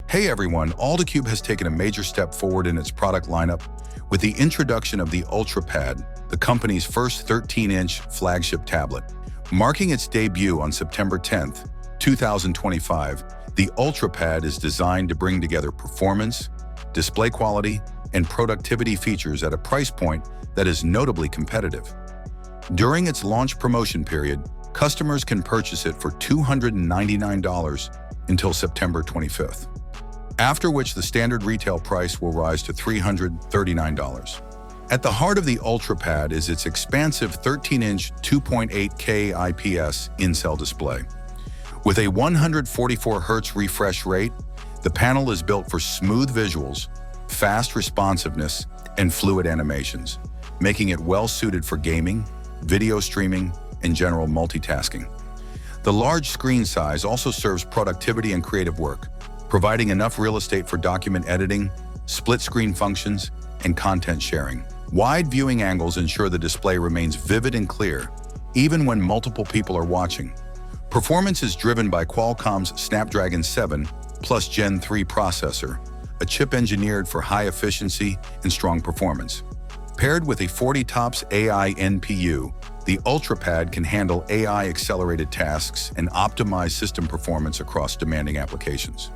Hey everyone, ALLDOCUBE has taken a major step forward in its product lineup with the introduction of the UltraPad, the company's first 13-inch flagship tablet. Marking its debut on September 10, 2025, the UltraPad is designed to bring together performance, display quality, and productivity features at a price point that is notably competitive. During its launch promotion period, customers can purchase it for $299 until September 25th. After which the standard retail price will rise to $339. At the heart of the UltraPad is its expansive 13-inch 2.8K IPS in-cell display. With a 144 Hz refresh rate, the panel is built for smooth visuals, fast responsiveness, and fluid animations, making it well-suited for gaming, video streaming, and general multitasking. The large screen size also serves productivity and creative work, providing enough real estate for document editing, split-screen functions, and content sharing. Wide viewing angles ensure the display remains vivid and clear, even when multiple people are watching. Performance is driven by Qualcomm's Snapdragon 7 plus Gen 3 processor, a chip engineered for high efficiency and strong performance. Paired with a 40 TOPS AI NPU, the UltraPad can handle AI-accelerated tasks and optimize system performance across demanding applications.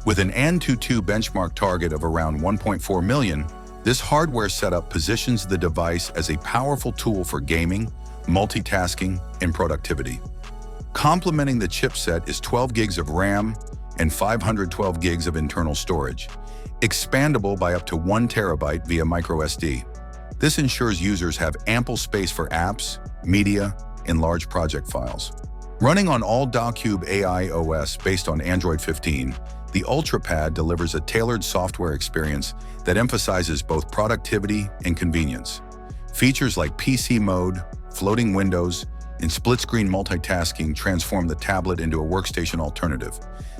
With an Antutu benchmark target of around 1.4 million, this hardware setup positions the device as a powerful tool for gaming, multitasking, and productivity. Complementing the chipset is 12 gigs of RAM and 512 gigs of internal storage, expandable by up to 1 terabyte via microSD. This ensures users have ample space for apps, media, and large project files. Running on ALLDOCUBE AI OS based on Android 15, the UltraPad delivers a tailored software experience that emphasizes both productivity and convenience. Features like PC mode, floating windows, and split-screen multitasking transform the tablet into a workstation alternative,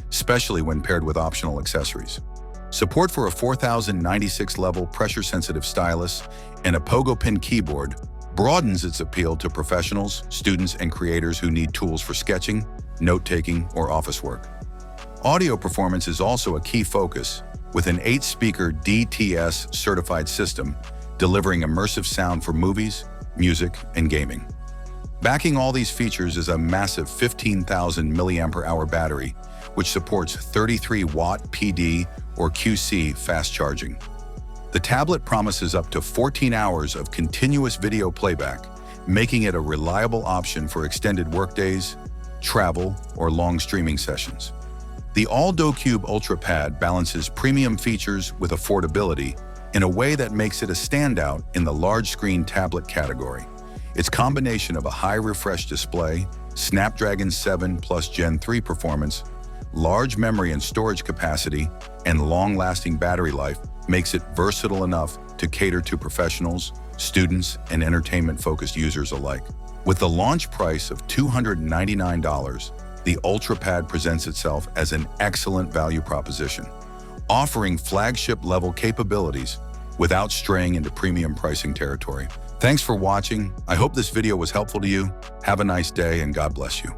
especially when paired with optional accessories. Support for a 4096-level pressure-sensitive stylus and a pogo pin keyboard broadens its appeal to professionals, students, and creators who need tools for sketching, note-taking, or office work. Audio performance is also a key focus, with an 8-speaker DTS-certified system delivering immersive sound for movies, music, and gaming. Backing all these features is a massive 15,000 mAh battery, which supports 33-watt PD or QC fast charging. The tablet promises up to 14 hours of continuous video playback, making it a reliable option for extended workdays, travel, or long streaming sessions. The ALLDOCUBE UltraPad balances premium features with affordability in a way that makes it a standout in the large-screen tablet category. Its combination of a high refresh display, Snapdragon 7 plus Gen 3 performance, large memory and storage capacity, and long-lasting battery life makes it versatile enough to cater to professionals, students, and entertainment-focused users alike. With the launch price of $299, the UltraPad presents itself as an excellent value proposition, offering flagship-level capabilities without straying into premium pricing territory. Thanks for watching. I hope this video was helpful to you. Have a nice day and God bless you.